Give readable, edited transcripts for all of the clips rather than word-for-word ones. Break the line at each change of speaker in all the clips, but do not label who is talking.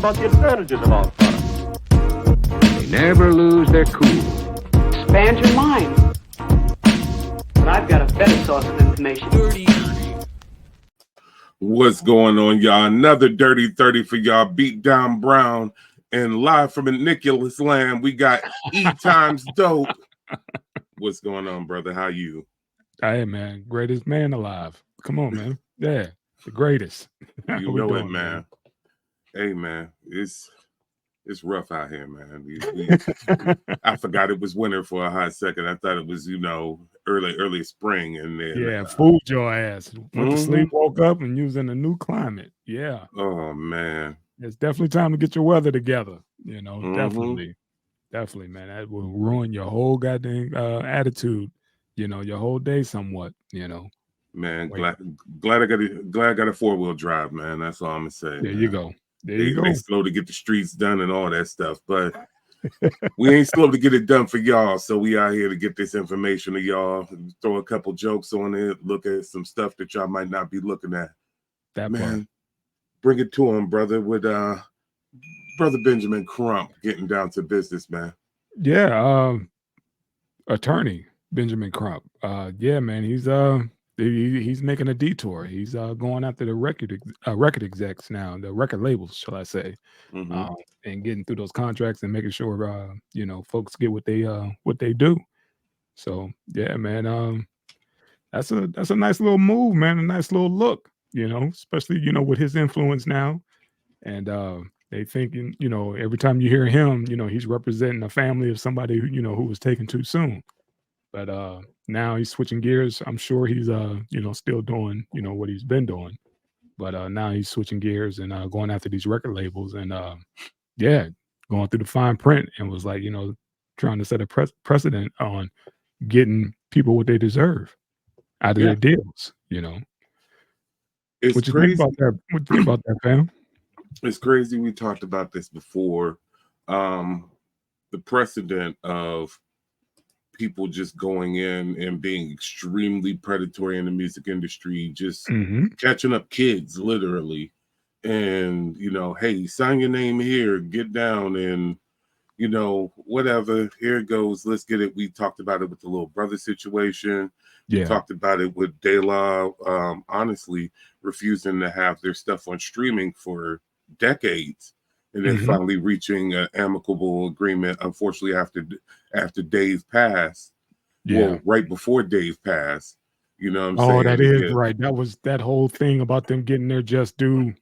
about the advantages of Alzheimer's.
They never lose their cool.
Expand your mind. But I've got a better source of information.
What's going on, y'all? Another Dirty 30 for y'all. Beat Down Brown. And live from Nicholas Land, we got E times dope. What's going on, brother? How you?
Hey, man. Greatest man alive. Come on, man. Yeah, the greatest.
You know it, man. Hey, man. It's rough out here, man. I forgot it was winter for a hot second. I thought it was, early spring. And then
fooled your ass. Went to sleep, woke up, and you was in a new climate. Yeah.
Oh, man.
It's definitely time to get your weather together. Definitely, man. That will ruin your whole goddamn attitude. Your whole day somewhat.
Man, glad I got a 4-wheel drive, man. That's all I'm gonna say.
There you go. They
slow to get the streets done and all that stuff, but we ain't slow to get it done for y'all. So we out here to get this information to y'all. Throw a couple jokes on it. Look at some stuff that y'all might not be looking at.
That
man.
Part.
Bring it to him, brother. With brother Benjamin Crump getting down to business, man.
Yeah, attorney Benjamin Crump. Yeah, man. He's making a detour. He's going after the record execs now, the record labels, shall I say, and getting through those contracts and making sure folks get what they do. So yeah, man. That's a nice little move, man. A nice little look. Especially with his influence now, and they thinking every time you hear him, he's representing a family of somebody who was taken too soon. But now he's switching gears. I'm sure he's still doing what he's been doing, but now he's switching gears and going after these record labels and going through the fine print and was like trying to set a precedent on getting people what they deserve out of their deals.
It's
what you
crazy.
Think about that? What you think about that, fam?
It's crazy. We talked about this before. The precedent of people just going in and being extremely predatory in the music industry, just catching up kids, literally. And, hey, sign your name here, get down, and, whatever. Here it goes. Let's get it. We talked about it with the little brother situation. We talked about it with De La, honestly, refusing to have their stuff on streaming for decades, and then finally reaching an amicable agreement. Unfortunately, after Dave passed, well, right before Dave passed, you know what I'm saying?
That is right. That was that whole thing about them getting their just due.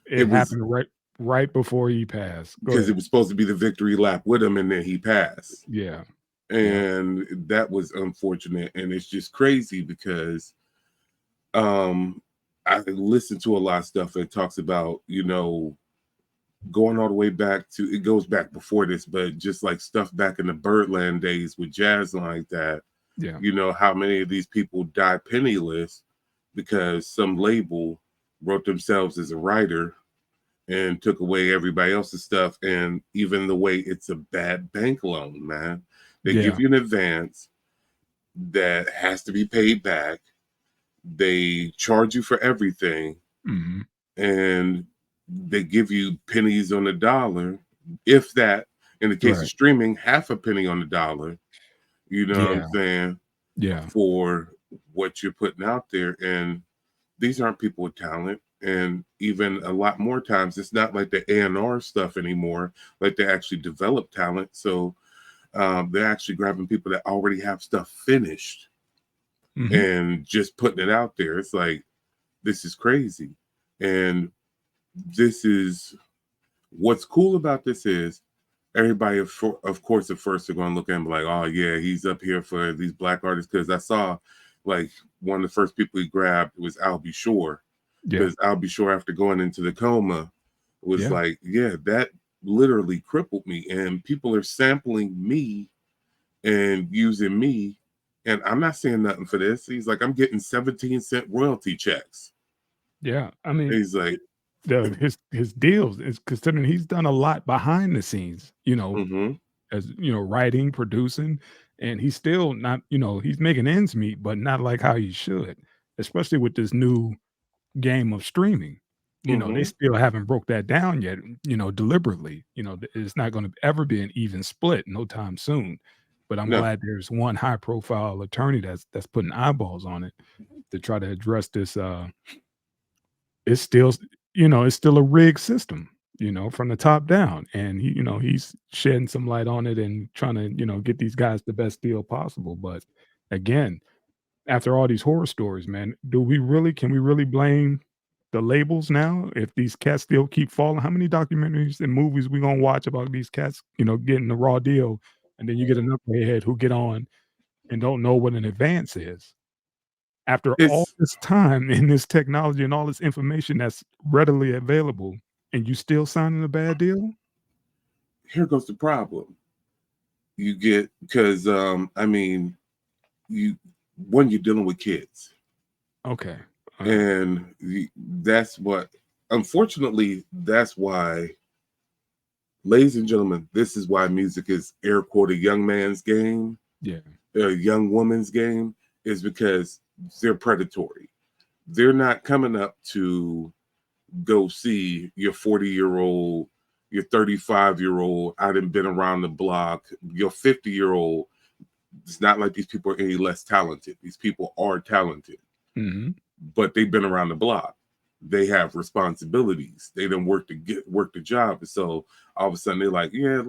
It happened right before he passed
because it was supposed to be the victory lap with him, and then he passed.
Yeah.
And that was unfortunate, and it's just crazy because I listened to a lot of stuff that talks about going all the way back to, it goes back before this, but just like stuff back in the Birdland days with jazz like that. How many of these people die penniless because some label wrote themselves as a writer and took away everybody else's stuff. And even the way it's a bad bank loan, man. They give you an advance that has to be paid back. They charge you for everything. And they give you pennies on the dollar. If that, in the case of streaming, half a penny on the dollar. You know what I'm saying?
Yeah.
For what you're putting out there. And these aren't people with talent. And even a lot more times, it's not like the A&R stuff anymore. Like they actually develop talent. So they're actually grabbing people that already have stuff finished and just putting it out there. It's like, this is crazy. And this is what's cool about this is everybody, of course, at first they're going to look at him like, oh, yeah, he's up here for these black artists. Because I saw like one of the first people he grabbed was Al B. Shore. Because Al B. Shore, after going into the coma, was like, that literally crippled me, and people are sampling me and using me, and I'm not saying nothing for this. He's like, I'm getting 17-cent royalty checks.
Yeah, I mean,
he's like,
his deals is considering he's done a lot behind the scenes, as writing, producing, and he's still not, he's making ends meet, but not like how he should, especially with this new game of streaming. You know, they still haven't broke that down yet, deliberately. It's not gonna ever be an even split no time soon. But I'm
No,
glad there's one high profile attorney that's putting eyeballs on it to try to address this. It's still, it's still a rigged system, from the top down. And he's shedding some light on it and trying to, get these guys the best deal possible. But again, after all these horror stories, man, can we really blame the labels now if these cats still keep falling? How many documentaries and movies we gonna watch about these cats, getting the raw deal, and then you get an knucklehead who get on and don't know what an advance is? After all
it's
this time and this technology and all this information that's readily available, and you still signing a bad deal?
here goes the problem. You get because I mean, you when you're dealing with kids,
Okay.
and that's what. Unfortunately, that's why, ladies and gentlemen, this is why music is air quote a young man's game,
Yeah.
a young woman's game, is because they're predatory. They're not coming up to go see your 40-year-old, your 35-year-old. I done been around the block. Your 50-year-old. It's not like these people are any less talented. These people are talented,
Mhm.
but they've been around the block. They have responsibilities. They didn't work the job. And so all of a sudden they're like, yeah,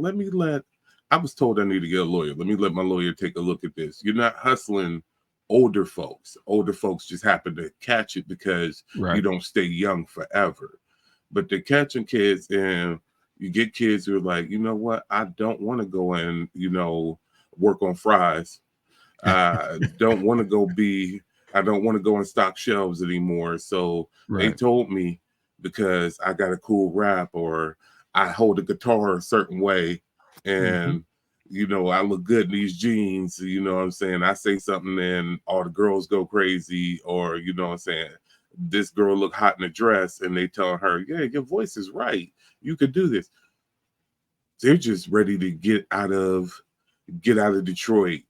I was told I need to get a lawyer. Let me let my lawyer take a look at this. You're not hustling older folks. Older folks just happen to catch it because you
Right.
don't stay young forever. But they're catching kids, and you get kids who are like, you know what? I don't want to go and, work on fries. Don't want to go be I don't want to go and stock shelves anymore. So they
Right.
told me, because I got a cool rap or I hold a guitar a certain way,
Mhm.
and I look good in these jeans, you know what I'm saying? I say something and all the girls go crazy, or what I'm saying, this girl look hot in a dress and they tell her, yeah, your voice is right. You could do this. They're just ready to get out of Detroit,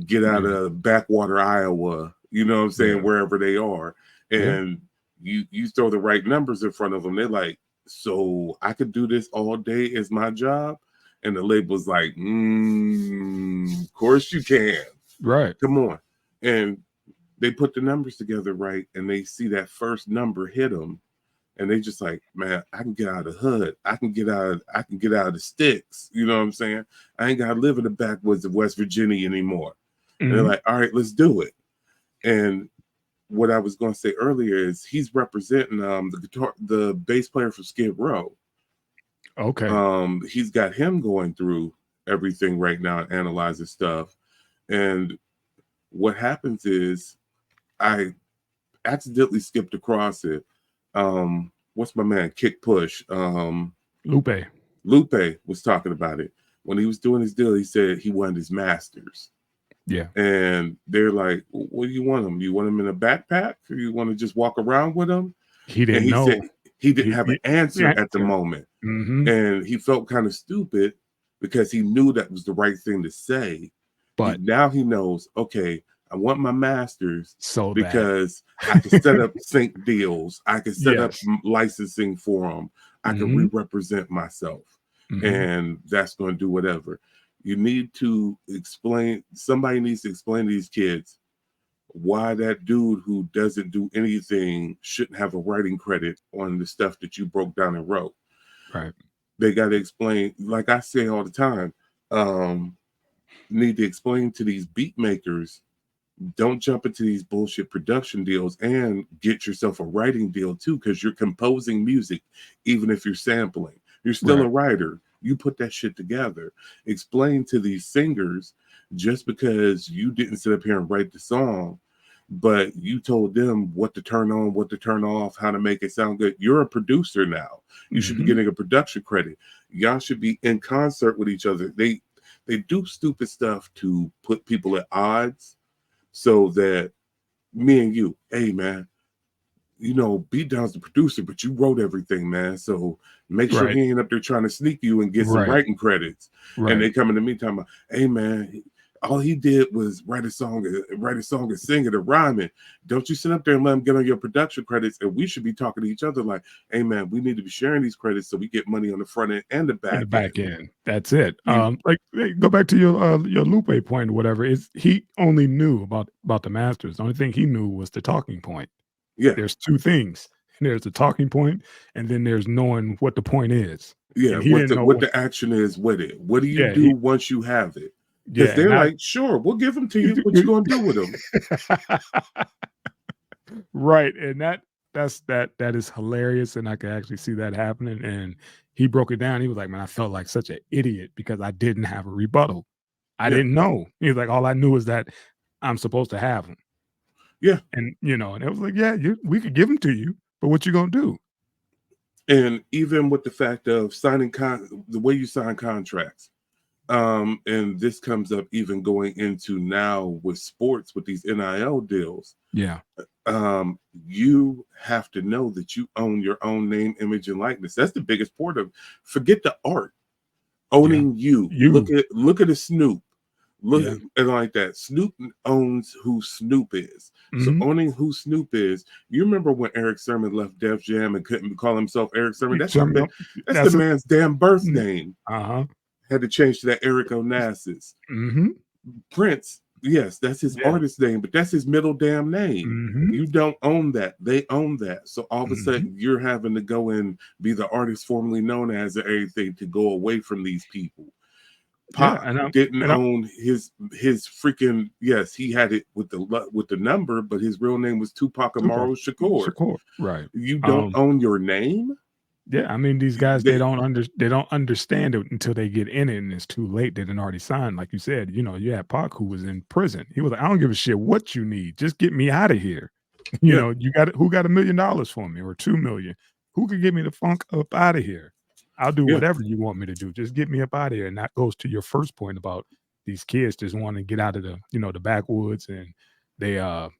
get out
Yeah.
of backwater Iowa, you know what I'm saying,
Yeah.
wherever they are.
Yeah.
And you throw the right numbers in front of them, they're like, so I could do this all day as my job. And the label's like, of course you can.
Right.
Come on. And they put the numbers together right, and they see that first number hit them, and they just like, man, I can get out of the hood. I can get out of the sticks. You know what I'm saying? I ain't gotta live in the backwoods of West Virginia anymore. And they're
Mhm.
like, all right, let's do it. And what I was gonna say earlier is he's representing the bass player for Skid Row.
Okay.
He's got him going through everything right now and analyzing stuff. And what happens is I accidentally skipped across it. What's my man? Kick Push.
Lupe.
Lupe was talking about it. When he was doing his deal, he said he wanted his masters.
Yeah.
And they're like, what do you want them? You want them in a backpack, or you want to just walk around with them?
He
And
didn't
he said
know.
he didn't have an
He
answer
the
at the
answer.
moment.
Mhm.
And he felt kind of stupid because he knew that was the right thing to say.
But
Now he knows, okay, I want my masters
so that
because I can set up sync deals. I can set up
yes.
licensing for them. I can
Mhm.
re-represent myself.
Mhm.
And that's going to do whatever. You need to explain, somebody needs to explain to these kids why that dude who doesn't do anything shouldn't have a writing credit on the stuff that you broke down and wrote.
Right.
They got to explain, like I say all the time, um, need to explain to these beat makers, don't jump into these bullshit production deals, and get yourself a writing deal too, because you're composing music. Even if you're sampling, you're still a
Right.
writer. You put that shit together. Explain to these singers, just because you didn't sit up here and write the song, but you told them what to turn on, what to turn off, how to make it sound good. You're a producer now. You should be
Mhm.
getting a production credit. Y'all should be in concert with each other. They do stupid stuff to put people at odds, so that me and you, hey man, Beat Down's the producer, but you wrote everything, man. So make sure
Right.
he ain't up there trying to sneak you and get some
Right.
writing credits. And
Right.
they coming to me talking about, hey man, all he did was write a song and sing it or rhyme it. Don't you sit up there and let him get on your production credits, and we should be talking to each other like, hey man, we need to be sharing these credits so we get money on the front end and the
In the
back end.
back end. That's it.
You-
Like hey, go back to your Lupe point or whatever. Is he only knew about the masters. The only thing he knew was the talking point.
Yeah,
There's two things. There's the talking point, and then there's knowing what the point is.
yeah.
And he didn't know
What the action is with it. What do you do once you have it? Because
yeah,
they're
and
like, sure, we'll give them to you. What you gonna do with them?
right. And that is hilarious. And I can actually see that happening. And he broke it down. He was like, man, I felt like such an idiot because I didn't have a rebuttal. I
Yeah.
didn't know. He was like, all I knew is that I'm supposed to have them.
Yeah.
And and it was like, yeah, we could give them to you, but what you gonna do?
And even with the fact of signing the way you sign contracts, and this comes up even going into now with sports with these NIL deals.
Yeah.
You have to know that you own your own name, image, and likeness. That's the biggest part of. Forget the art. Owning you. Look at a Snoop. Look and like that. Snoop owns who Snoop is. So owning who Snoop is. You remember when Eric Sermon left Def Jam and couldn't call himself Eric Sermon? That's the man's damn birth name. Had to change to that Eric Onassis. Prince, yes, that's his artist name, but that's his middle damn name. You don't own that. They own that. So all of a sudden you're having to go and be the artist formerly known as everything to go away from these people. Pac didn't own his freaking he had it with the number, but his real name was Tupac Amaru Shakur.
Right.
You don't own your name.
Yeah, I mean these guys they don't understand it until they get in it and it's too late. They didn't already signed, like you said. You had Pac who was in prison. He was like, I don't give a shit what you need, just get me out of here. You got who got $1 million for me or 2 million? Who could get me the funk up out of here? I'll do whatever you want me to do. Just get me up out of here. And that goes to your first point about these kids just want to get out of the the backwoods and they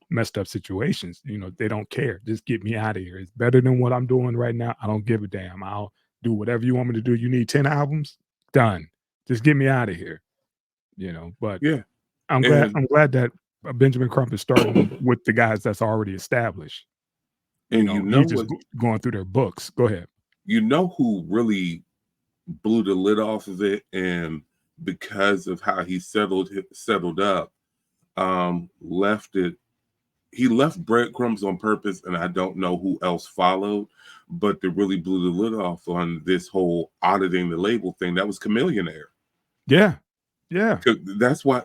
messed up situations. They don't care. Just get me out of here. It's better than what I'm doing right now. I don't give a damn. I'll do whatever you want me to do. You need 10 albums? Done. Just get me out of here. But I'm glad that Benjamin Crump is starting with the guys that's already established.
And
he's just going through their books. Go ahead.
You know who really blew the lid off of it, and because of how he settled up, left it. He left breadcrumbs on purpose, and I don't know who else followed, but they really blew the lid off on this whole auditing the label thing. That was Chameleonaire.
Yeah.
That's why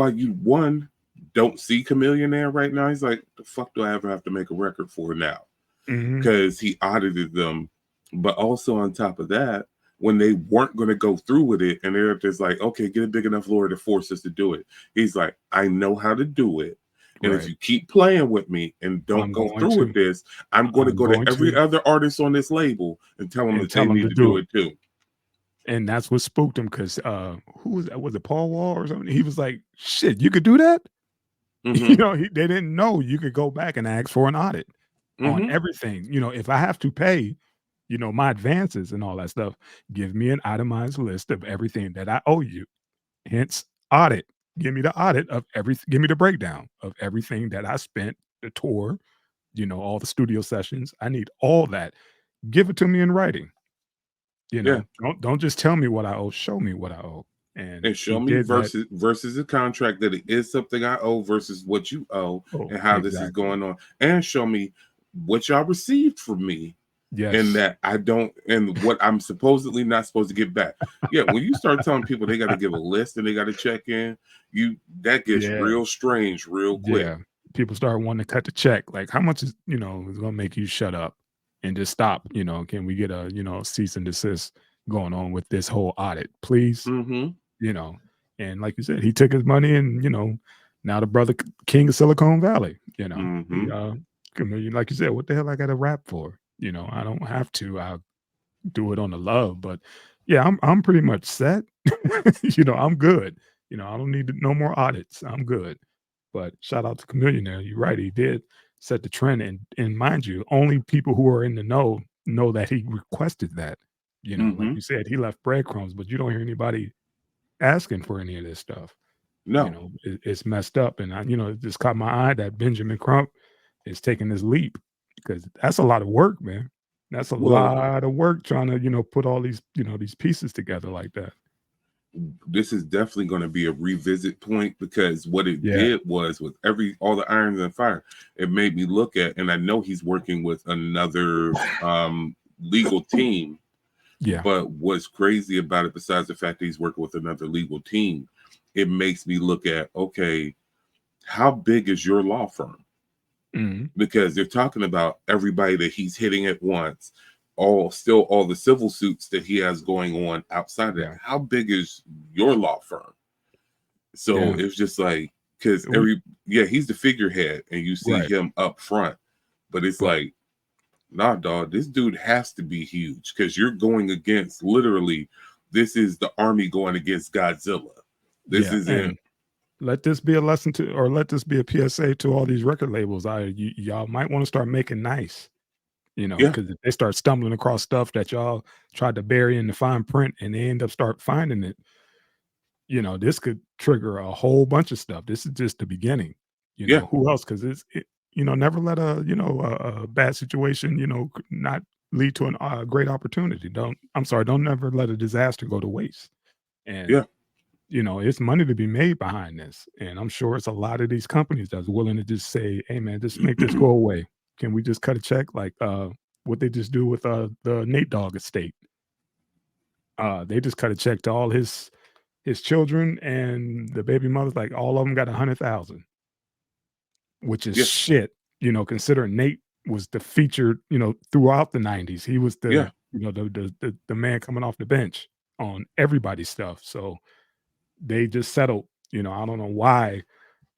you don't see Chameleonaire right now. He's like, the fuck do I ever have to make a record for now? Because he audited them. But also on top of that, when they weren't going to go through with it, and they're just like, okay, get a big enough lawyer to force us to do it. He's like, I know how to do it. And if you keep playing with me and don't go through with this, I'm going to go to every other artist on this label and tell them that they need to do it too.
And that's what spooked him because who was that? Was it Paul Wall or something? He was like, shit, you could do that? They didn't know you could go back and ask for an audit on everything. If I have to pay my advances and all that stuff, give me an itemized list of everything that I owe you. Hence, audit. Give me the audit of everything. Give me the breakdown of everything that I spent, the tour, all the studio sessions. I need all that. Give it to me in writing. Don't just tell me what I owe. Show me what I owe. And
show me versus a contract that it is something I owe versus what you owe and how this is going on. And show me what y'all received from me.
Yes.
And that I don't, and what I'm supposedly not supposed to get back. When you start telling people they got to give a list and they got to check in, that gets real strange real quick.
Yeah. People start wanting to cut the check. Like, how much is is going to make you shut up and just stop? Can we get a cease and desist going on with this whole audit, please? And like you said, he took his money and now the brother king of Silicon Valley. Like you said, what the hell I got to rap for? I don't have to. I'll do it on the love, but I'm pretty much set. I'm good. I don't need no more audits. I'm good. But shout out to Chameleonaire. You're right. He did set the trend, and mind you, only people who are in the know that he requested that. Like you said, he left breadcrumbs, but you don't hear anybody asking for any of this stuff.
No.
You know, it's messed up, and it just caught my eye that Benjamin Crump is taking this leap because that's a lot of work, man. That's a
Well,
lot of work trying to put all these these pieces together like that.
this is definitely going to be a revisit point, because what it
Yeah,
did was, with all the irons in fire, it made me look at, and I know he's working with another legal team,
yeah,
but what's crazy about it, besides the fact that he's working with another legal team, it makes me look at, okay, how big is your law firm?
mhm,
Because they're talking about everybody that he's hitting at once, all the civil suits that he has going on outside of that.
yeah,
How big is your law firm? So
yeah.
it's just like, because
We
he's the figurehead and you see
right,
him up front, but it's
but
like, nah, dog, this dude has to be huge, because you're going against, literally, this is the army going against Godzilla. This
yeah,
isn't.
and let this be a lesson to, or let this be a PSA to all these record labels. Y'all might want to start making nice.
Yeah,
Because if they start stumbling across stuff that y'all tried to bury in the fine print and they end up start finding it, this could trigger a whole bunch of stuff. This is just the beginning.
yeah.
Who else? Because never let a bad situation, not lead to a great opportunity. Don't never let a disaster go to waste. And,
Yeah.
it's money to be made behind this. And I'm sure it's a lot of these companies that's willing to just say, hey, man, just make this go away. Can we just cut a check? Like what they just do with the Nate Dogg estate. They just cut a check to all his children and the baby mothers, like all of them got 100,000, which is
Yeah.
shit, considering Nate was the featured, throughout the 90s. He was
Yeah.
the man coming off the bench on everybody's stuff. So they just settled, I don't know why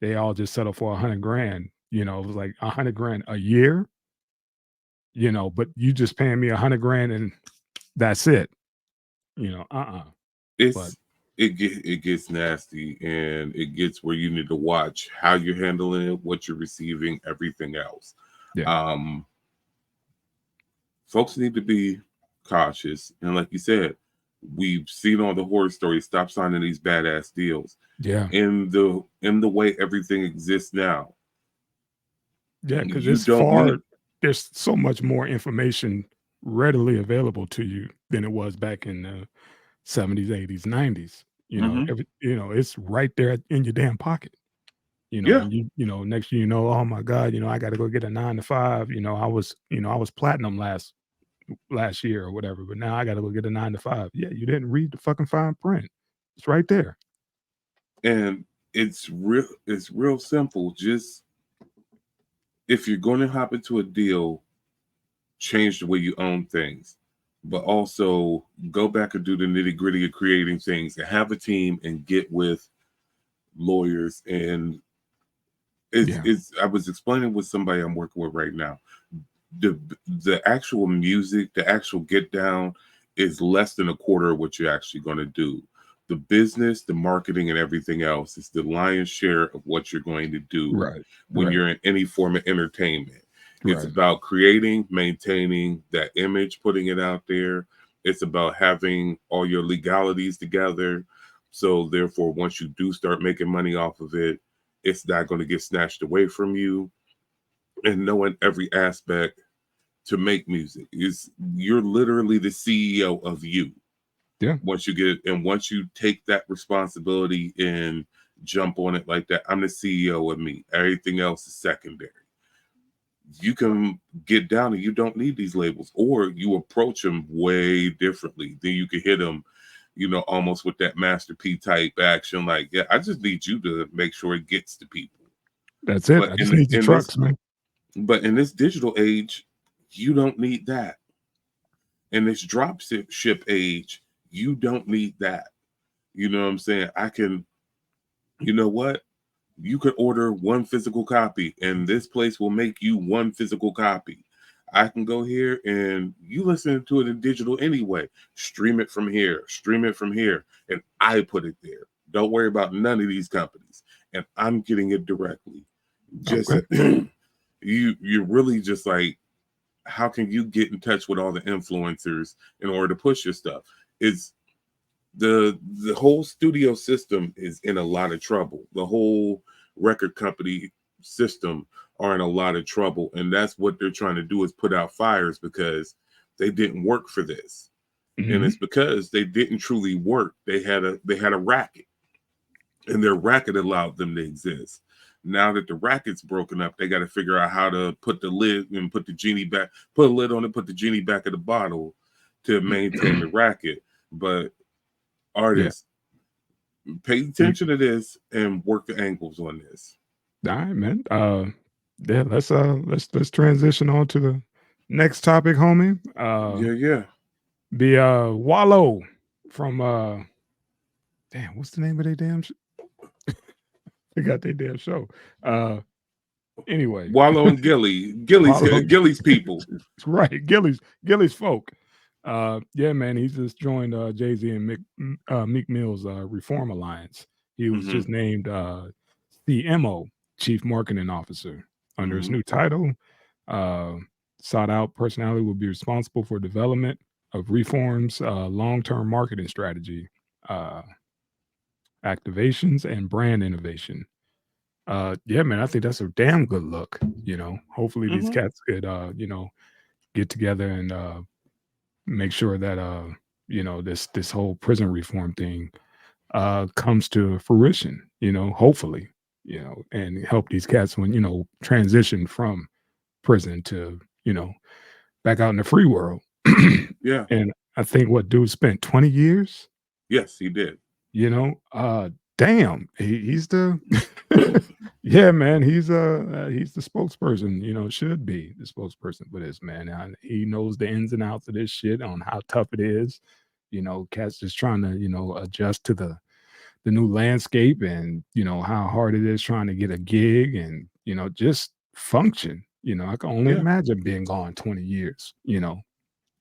they all just settled for 100 grand. It was like 100 grand a year, but you just paying me 100 grand and that's it. But
It's it gets nasty, and it gets where you need to watch how you're handling it, what you're receiving, everything else.
yeah,
Um, Folks need to be cautious, and like you said, we've seen all the horror stories. Stop signing these badass deals
yeah,
in the way everything exists now.
yeah, because
You
it's
don't need.
far. There's so much more information readily available to you than it was back in the 70s, 80s, 90s.
Mhm.
It's right there in your damn pocket.
Yeah,
And next thing you know, oh my God, I got to go get a 9 to 5. I was platinum last year or whatever, but now I got to go get a 9 to 5. Yeah, you didn't read the fucking fine print. It's right there.
and it's real. It's real simple. Just, if you're going to hop into a deal, change the way you own things, but also go back and do the nitty gritty of creating things, and have a team and get with lawyers. And
Yeah,
I was explaining with somebody I'm working with right now. The actual music, the actual get down, is less than a quarter of what you're actually going to do. The business, the marketing, and everything else is the lion's share of what you're going to do
right,
when
right,
you're in any form of entertainment. It's
right.
about creating, maintaining that image, putting it out there. It's about having all your legalities together. So, therefore, once you do start making money off of it, it's not going to get snatched away from you. And knowing every aspect to make music is, you're literally the CEO of you.
Yeah,
Once you take that responsibility and jump on it like that, I'm the CEO of me. Everything else is secondary. You can get down and you don't need these labels, or you approach them way differently. Then you can hit them, almost with that Master P type action. Like, yeah, I just need you to make sure it gets to people.
that's it.
But
I just need the trucks, man.
in this digital age, you don't need that. In this drop ship age, you don't need that. You know what I'm saying? You know what? You could order one physical copy, and this place will make you one physical copy. I can go here and you listen to it in digital anyway. Stream it from here, and I put it there. Don't worry about none of these companies, and I'm getting it directly. Just
Okay.
you're really just like, how can you get in touch with all the influencers in order to push your stuff? It's the whole studio system is in a lot of trouble. The whole record company system are in a lot of trouble, and that's what they're trying to do, is put out fires because they didn't work for this. And it's because they didn't truly work. They had a racket, and their racket allowed them to exist. Now that the racket's broken up, they got to figure out how to put the lid and put the genie back, put a lid on it, put the genie back in the bottle to maintain the racket. But artists, pay attention to this and work the angles on this.
All right, man. Yeah, let's transition on to the next topic, homie.
Yeah.
The Wallo from damn, what's the name of their damn they got their damn show. Anyway.
Wallo and Gilly's people.
Right, Gilly's folk. Yeah, man, he's just joined Jay Z and Meek Mill's Reform Alliance. He was just named CMO, Chief Marketing Officer, under his new title. Sought out personality will be responsible for development of Reform's long-term marketing strategy, activations, and brand innovation. Yeah, man, I think that's a damn good look. Hopefully these cats could, get together and make sure that this whole prison reform thing comes to fruition. Hopefully, and help these cats when transition from prison to back out in the free world.
Yeah.
And I think what dude spent 20 years.
Yes, he did.
Damn, he's the yeah, man, he's the spokesperson, should be the spokesperson for this, man. And he knows the ins and outs of this shit, on how tough it is. Cats just trying to, adjust to the new landscape, and how hard it is trying to get a gig and just function. I can only imagine being gone 20 years,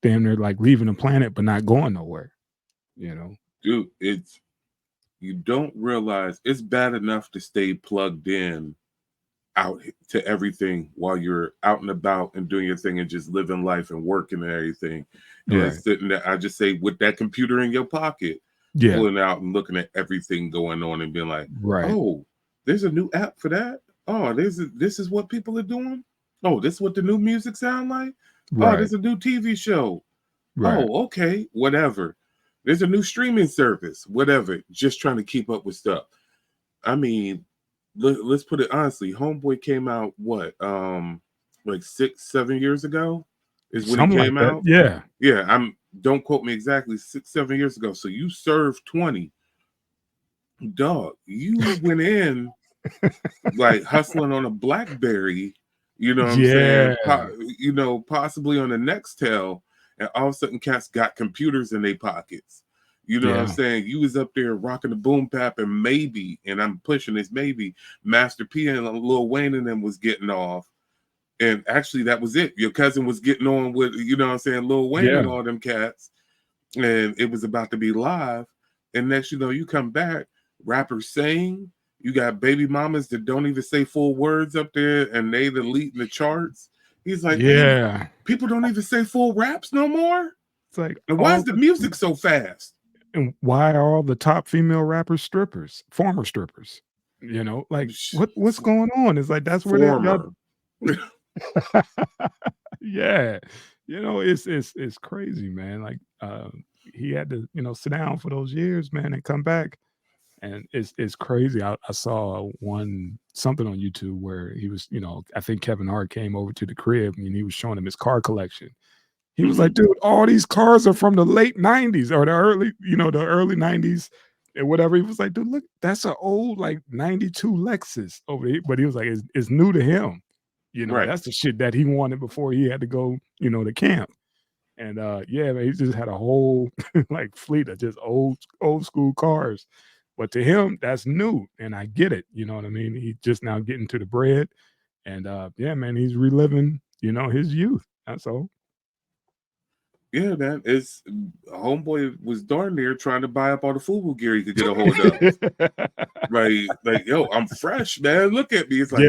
damn near like leaving the planet but not going nowhere.
Dude, you don't realize it's bad enough to stay plugged in out to everything while you're out and about and doing your thing and just living life and working and everything. And sitting there, I just say, with that computer in your pocket, pulling out and looking at everything going on and being like, oh, there's a new app for that. Oh, this is what people are doing. Oh, this is what the new music sound like. Oh, there's a new TV show. Oh, okay, whatever. There's a new streaming service, whatever. Just trying to keep up with stuff. I mean, let's put it honestly. Homeboy came out like 6-7 years ago is when he came out.
Yeah.
Don't quote me exactly. 6-7 years ago. So you served 20. Dog, you went in like hustling on a BlackBerry. You know what I'm saying? Possibly on the Nextel. And all of a sudden, cats got computers in their pockets. You know what I'm saying? You was up there rocking the boom bap, and maybe, and I'm pushing this, maybe Master P and Lil Wayne and them was getting off. And actually, that was it. Your cousin was getting on with, Lil Wayne and all them cats. And it was about to be live. And next, you come back, rappers sing. You got baby mamas that don't even say full words up there, and they the lead in the charts. He's like, hey, people don't even say full raps no more.
It's like,
and why is the music so fast?
And why are all the top female rappers strippers, former strippers? Like what's going on? It's like, that's where they yeah. It's crazy, man. Like he had to, sit down for those years, man, and come back. And it's crazy. I saw something on YouTube where he was, I think Kevin Hart came over to the crib and he was showing him his car collection. He was like, dude, all these cars are from the late 90s or the early 90s and whatever. He was like, dude, look, that's an old like 92 Lexus over here. But he was like, it's new to him. That's the shit that he wanted before he had to go, to camp. And man, he just had a whole like fleet of just old school cars. But to him, that's new, and I get it. You know what I mean? He's just now getting to the bread, and man, he's reliving, his youth. That's all.
Yeah, man. It's homeboy was darn near trying to buy up all the FUBU gear he could get a hold of. Right? Like, yo, I'm fresh, man. Look at me. It's like,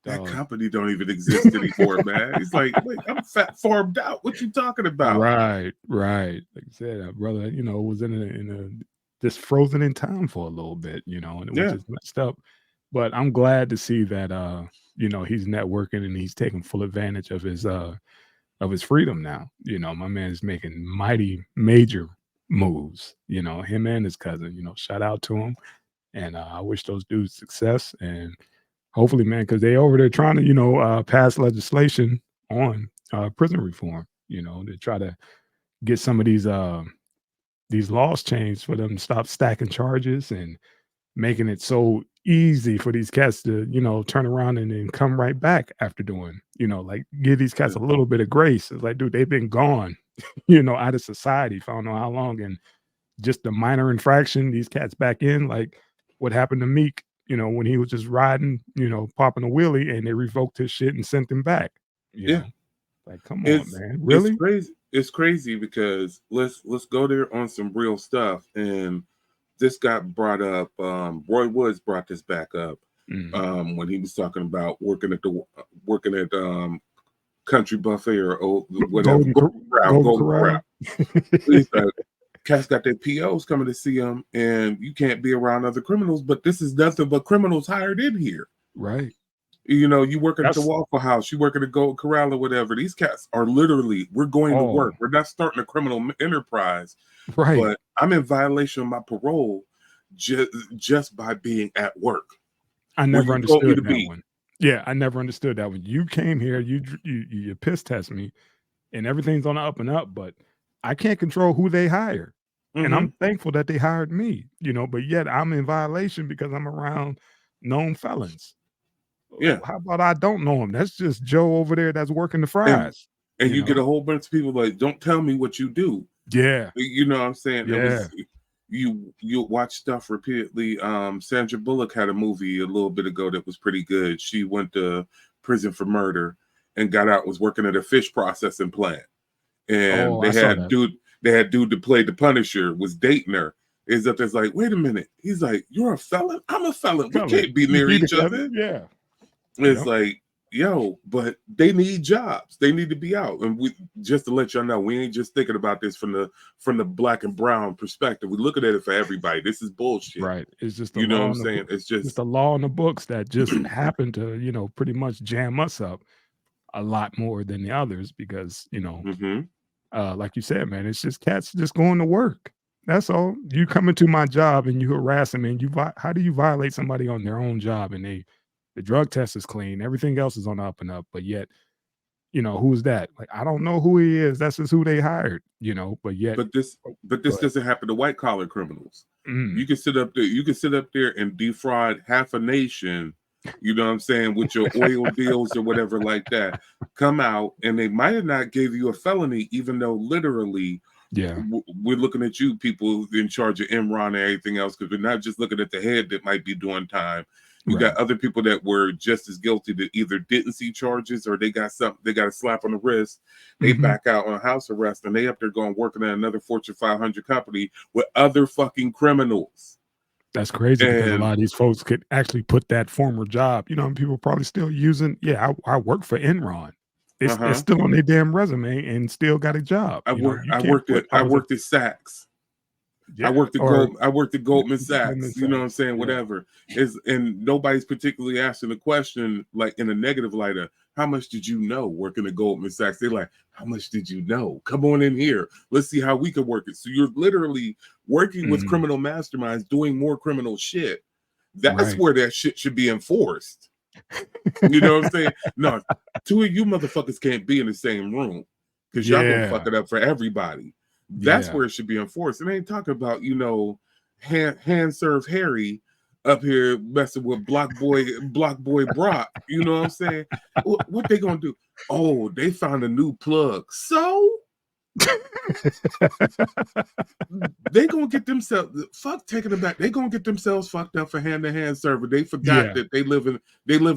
That
Dog.
company don't even exist anymore, man. He's like, wait, I'm fat farmed out. What you talking about?
Right. Like I said, brother, was in a just frozen in time for a little bit, and it was
Yeah.
just messed up. But I'm glad to see that he's networking and he's taking full advantage of his freedom now. My man is making mighty major moves, him and his cousin, shout out to him. And I wish those dudes success. And hopefully, man, because they over there trying to, pass legislation on prison reform, to try to get some of these laws changed for them to stop stacking charges and making it so easy for these cats to, turn around and then come right back after doing, like give these cats a little bit of grace. It's like, dude, they've been gone, out of society for I don't know how long. And just a minor infraction, these cats back in, like what happened to Meek, when he was just riding, popping a wheelie and they revoked his shit and sent him back.
Yeah.
Like, come on,
It's
man. Really?
It's crazy. It's crazy because let's go there on some real stuff. And this got brought up. Roy Woods brought this back up when he was talking about working at Country Buffet or whatever. Golden Corral. He's like, cats got their POs coming to see him, and you can't be around other criminals. But this is nothing but criminals hired in here.
Right.
You working at the Waffle House, you working at Golden Corral or whatever. These cats are literally, we're going to work. We're not starting a criminal enterprise.
Right.
But I'm in violation of my parole just by being at work.
I never understood that one. Yeah, I never understood that one. You came here, you piss test me, and everything's on the up and up, but I can't control who they hire. And I'm thankful that they hired me, but yet I'm in violation because I'm around known felons.
Yeah.
How about I don't know him? That's just Joe over there that's working the fries.
And you get a whole bunch of people like, don't tell me what you do.
Yeah.
You know what I'm saying?
Yeah.
You watch stuff repeatedly. Sandra Bullock had a movie a little bit ago that was pretty good. She went to prison for murder and got out, was working at a fish processing plant. And they had dude to play the Punisher, was dating her. Is up there's like, wait a minute. He's like, you're a felon? I'm a felon. We can't be near each other.
Yeah.
It's like, yo, but they need jobs. They need to be out. And we just to let y'all know, we ain't just thinking about this from the black and brown perspective. We're looking at it for everybody. This is bullshit.
Right. It's just
you know what I'm saying? It's just
the law in the books that just happened to, pretty much jam us up a lot more than the others because, like you said, man, it's just cats just going to work. That's all. You come into my job and you harass them, and how do you violate somebody on their own job and the drug test is clean, everything else is on the up and up, but yet, who's that? Like, I don't know who he is. That's just who they hired, but yet.
But this doesn't happen to white collar criminals. You can sit up there and defraud half a nation, you know what I'm saying, with your oil deals or whatever like that. Come out and they might have not gave you a felony, even though literally we're looking at you people in charge of Enron and everything else, because we're not just looking at the head that might be doing time. You got other people that were just as guilty that either didn't see charges or they got a slap on the wrist. They back out on house arrest and they up there going working at another Fortune 500 company with other fucking criminals.
That's crazy because a lot of these folks could actually put that former job, and people probably still using, I work for Enron. It's still on their damn resume and still got a job.
I worked at Saks. Yeah, I worked at Goldman Sachs. You know what I'm saying? Whatever. And nobody's particularly asking the question like in a negative light of how much did you know working at Goldman Sachs? They're like, how much did you know? Come on in here. Let's see how we can work it. So you're literally working with criminal masterminds doing more criminal shit. That's where that shit should be enforced. You know what I'm saying? No, two of you motherfuckers can't be in the same room because y'all gonna fuck it up for everybody. That's where it should be enforced. And I ain't talking about, hand serve Harry up here messing with block boy Brock. You know what I'm saying? What they gonna do? Oh, they found a new plug. So they gonna get themselves taking it back. They gonna get themselves fucked up for hand-to-hand server. They forgot that they live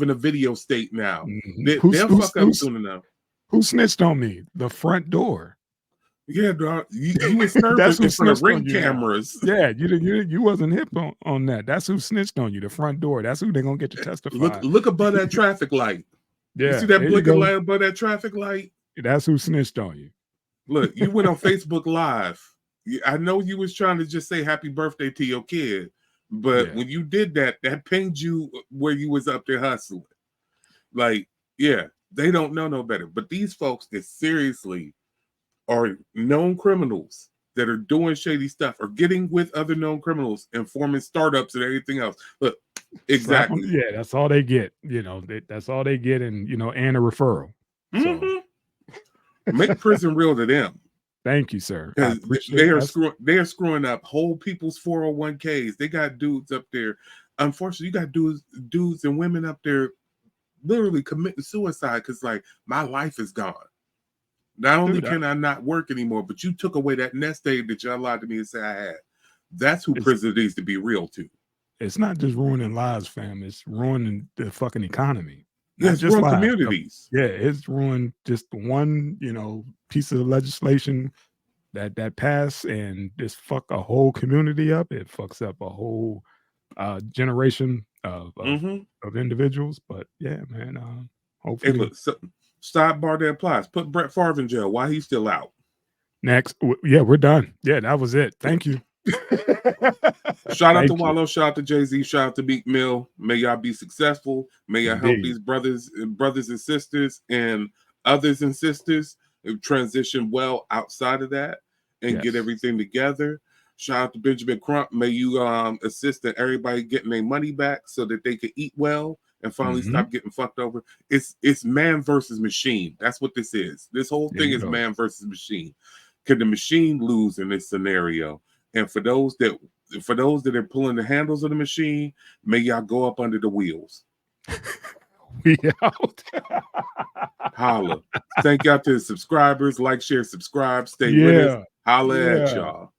in a video state now. They'll fuck up soon enough.
Who snitched on me? The front door.
Yeah, dog. You was serving
That's who
in front of
snitched on
ring
you now.
cameras.
Yeah, you wasn't hip on that. That's who snitched on you, the front door. That's who they're gonna get to testify.
Look above that traffic light. You
Yeah,
see that
there you
blinking
go.
light above that traffic light?
That's who snitched on you.
Look, you went on Facebook Live. I know you was trying to just say happy birthday to your kid, but when you did that, that pinged you where you was up there hustling. Like, yeah, they don't know no better. But these folks that seriously are known criminals that are doing shady stuff or getting with other known criminals and forming startups and everything else. Look, exactly.
Yeah, that's all they get. You know, that's all they get, and and a referral. So
make prison real to them.
Thank you, sir. I appreciate
they are screwing up whole people's 401ks. They got dudes up there. Unfortunately, you got dudes and women up there literally committing suicide because like my life is gone. Not only can I not work anymore, but you took away that nest egg that y'all lied to me and said I had. That's who prison needs to be real to.
It's not just ruining lives, fam. It's ruining the fucking economy.
Yeah, it's ruined communities.
Yeah, it's ruined just one, piece of legislation that passed and just fuck a whole community up. It fucks up a whole generation of individuals. But yeah, man. Hopefully,
hey, look, sidebar that applies. Put Brett Favre in jail. Why he's still out?
Next, yeah, we're done. Yeah, that was it. Thank you.
Shout out to Wallo, shout out to Jay Z, shout out to Meek Mill. May y'all be successful. May y'all help these brothers and sisters and others and sisters transition well outside of that and get everything together. Shout out to Benjamin Crump. May you assist in everybody getting their money back so that they can eat well and finally stop getting fucked over. It's man versus machine. That's what this is. This whole thing is man versus machine. Can the machine lose in this scenario? And for those that are pulling the handles of the machine, may y'all go up under the wheels.
We out.
Holla. Thank y'all to the subscribers. Like, share, subscribe. Stay with us. Holla at y'all.